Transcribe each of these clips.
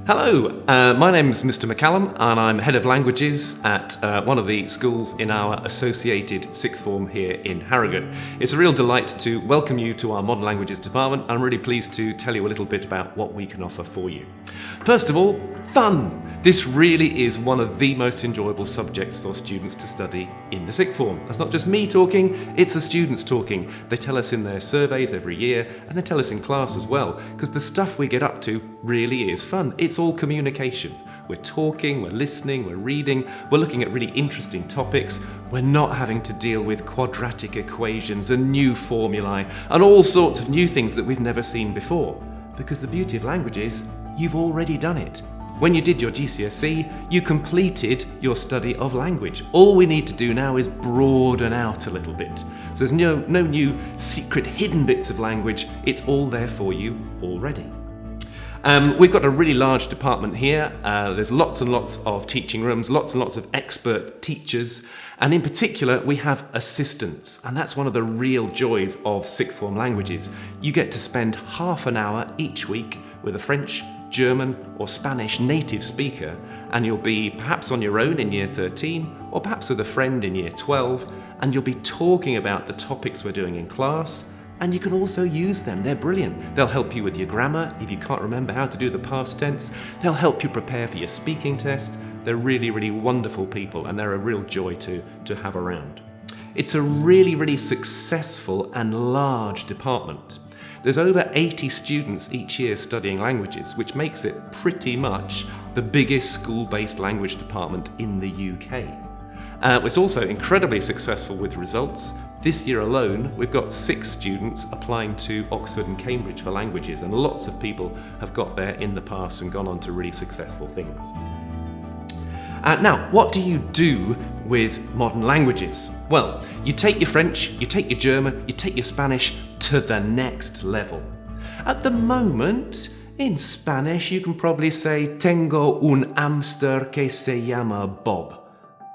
Hello, my name's Mr. McCallum and I'm Head of Languages at one of the schools in our associated sixth form here in Harrogate. It's a real delight to welcome you to our Modern Languages department. I'm really pleased to tell you a little bit about what we can offer for you. First of all, fun! This really is one of the most enjoyable subjects for students to study in the sixth form. That's not just me talking, it's the students talking. They tell us in their surveys every year and they tell us in class as well, because the stuff we get up to really is fun. It's all communication. We're talking, we're listening, we're reading, we're looking at really interesting topics. We're not having to deal with quadratic equations and new formulae and all sorts of new things that we've never seen before. Because the beauty of language is, you've already done it. When you did your GCSE, you completed your study of language. All we need to do now is broaden out a little bit. So there's no new secret hidden bits of language. It's all there for you already. We've got a really large department here. There's lots and lots of teaching rooms, lots and lots of expert teachers, and in particular we have assistants, and that's one of the real joys of sixth form languages. You get to spend half an hour each week with a French, German or Spanish native speaker, and you'll be perhaps on your own in year 13 or perhaps with a friend in year 12, and you'll be talking about the topics we're doing in class. And you can also use them. They're brilliant. They'll help you with your grammar if you can't remember how to do the past tense. They'll help you prepare for your speaking test. They're really, really wonderful people, and they're a real joy to have around. It's a really, really successful and large department. There's over 80 students each year studying languages, which makes it pretty much the biggest school-based language department in the UK. It's also incredibly successful with results. This year alone, we've got 6 students applying to Oxford and Cambridge for languages, and lots of people have got there in the past and gone on to really successful things. Now, what do you do with modern languages? Well, you take your French, you take your German, you take your Spanish to the next level. At the moment, in Spanish, you can probably say, Tengo un hámster que se llama Bob.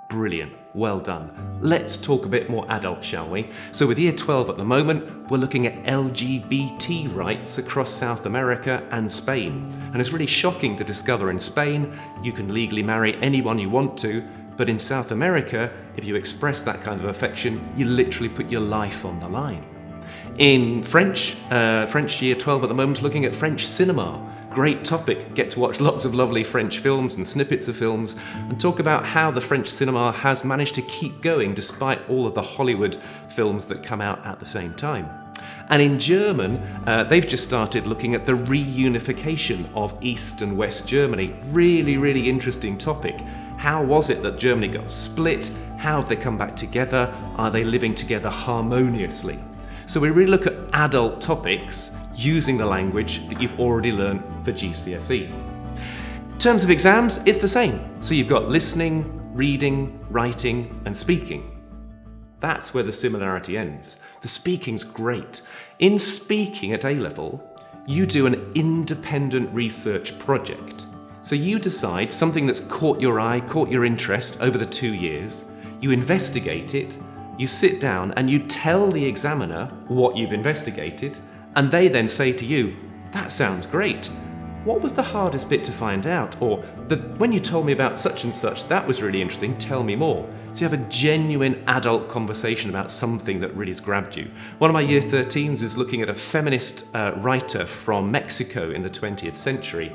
Brilliant, well done. Let's talk a bit more adult, shall we? So with year 12 at the moment, we're looking at LGBT rights across South America and Spain. And it's really shocking to discover in Spain, you can legally marry anyone you want to, but in South America, if you express that kind of affection, you literally put your life on the line. In French year 12 at the moment, looking at French cinema. Great topic, get to watch lots of lovely French films and snippets of films and talk about how the French cinema has managed to keep going despite all of the Hollywood films that come out at the same time. And in German, they've just started looking at the reunification of East and West Germany. Really, really interesting topic. How was it that Germany got split? How have they come back together? Are they living together harmoniously? So we really look at adult topics using the language that you've already learned for GCSE. In terms of exams, it's the same. So you've got listening, reading, writing, and speaking. That's where the similarity ends. The speaking's great. In speaking at A-level, you do an independent research project. So you decide something that's caught your eye, caught your interest over the 2 years, you investigate it, you sit down and you tell the examiner what you've investigated, and they then say to you, that sounds great. What was the hardest bit to find out? Or when you told me about such and such, that was really interesting, tell me more. So you have a genuine adult conversation about something that really has grabbed you. One of my year 13s is looking at a feminist writer from Mexico in the 20th century,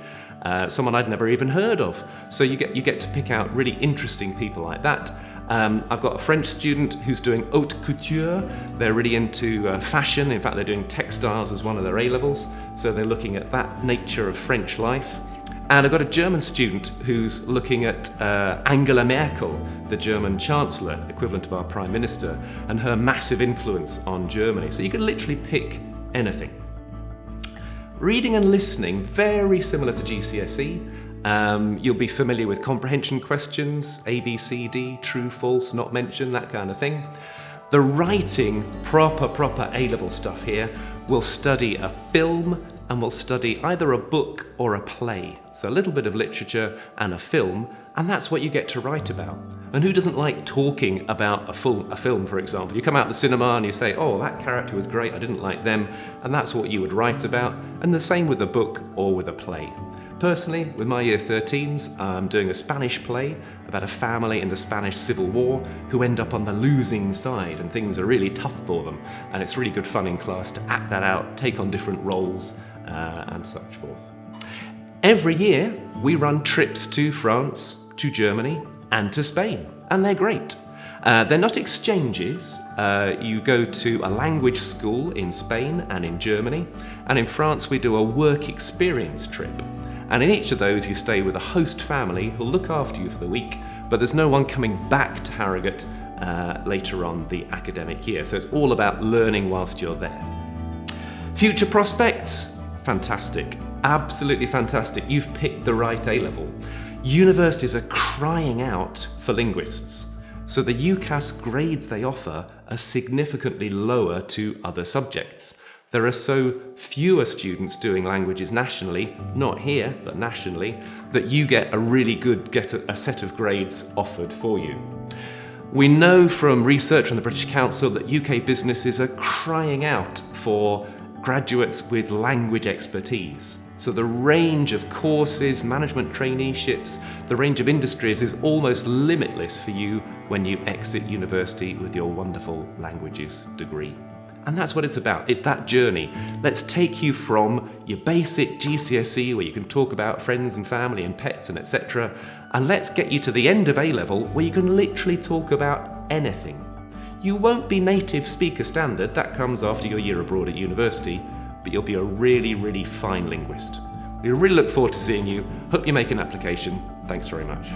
someone I'd never even heard of. So you get to pick out really interesting people like that. I've got a French student who's doing haute couture. They're really into fashion. In fact, they're doing textiles as one of their A-levels. So they're looking at that nature of French life. And I've got a German student who's looking at Angela Merkel, the German Chancellor, equivalent of our Prime Minister, and her massive influence on Germany. So you can literally pick anything. Reading and listening, very similar to GCSE. You'll be familiar with comprehension questions, A, B, C, D, true, false, not mentioned, that kind of thing. The writing, proper A-level stuff here, we'll study a film and we'll study either a book or a play. So a little bit of literature and a film, and that's what you get to write about. And who doesn't like talking about a film, for example? You come out of the cinema and you say, oh, that character was great, I didn't like them, and that's what you would write about. And the same with a book or with a play. Personally, with my Year 13s, I'm doing a Spanish play about a family in the Spanish Civil War who end up on the losing side, and things are really tough for them. And it's really good fun in class to act that out, take on different roles, and such forth. Every year, we run trips to France, to Germany, and to Spain, and they're great. They're not exchanges. You go to a language school in Spain and in Germany, and in France we do a work experience trip. And in each of those you stay with a host family who'll look after you for the week, but there's no one coming back to Harrogate later on the academic year. So it's all about learning whilst you're there. Future prospects? Fantastic. Absolutely fantastic. You've picked the right A-level. Universities are crying out for linguists. So the UCAS grades they offer are significantly lower to other subjects. There are so fewer students doing languages nationally, not here, but nationally, that you get a set of grades offered for you. We know from research from the British Council that UK businesses are crying out for graduates with language expertise. So the range of courses, management traineeships, the range of industries is almost limitless for you when you exit university with your wonderful languages degree. And that's what it's about. It's that journey. Let's take you from your basic GCSE, where you can talk about friends and family and pets and etc., and let's get you to the end of A-level, where you can literally talk about anything. You won't be native speaker standard, that comes after your year abroad at university, but you'll be a really, really fine linguist. We really look forward to seeing you. Hope you make an application. Thanks very much.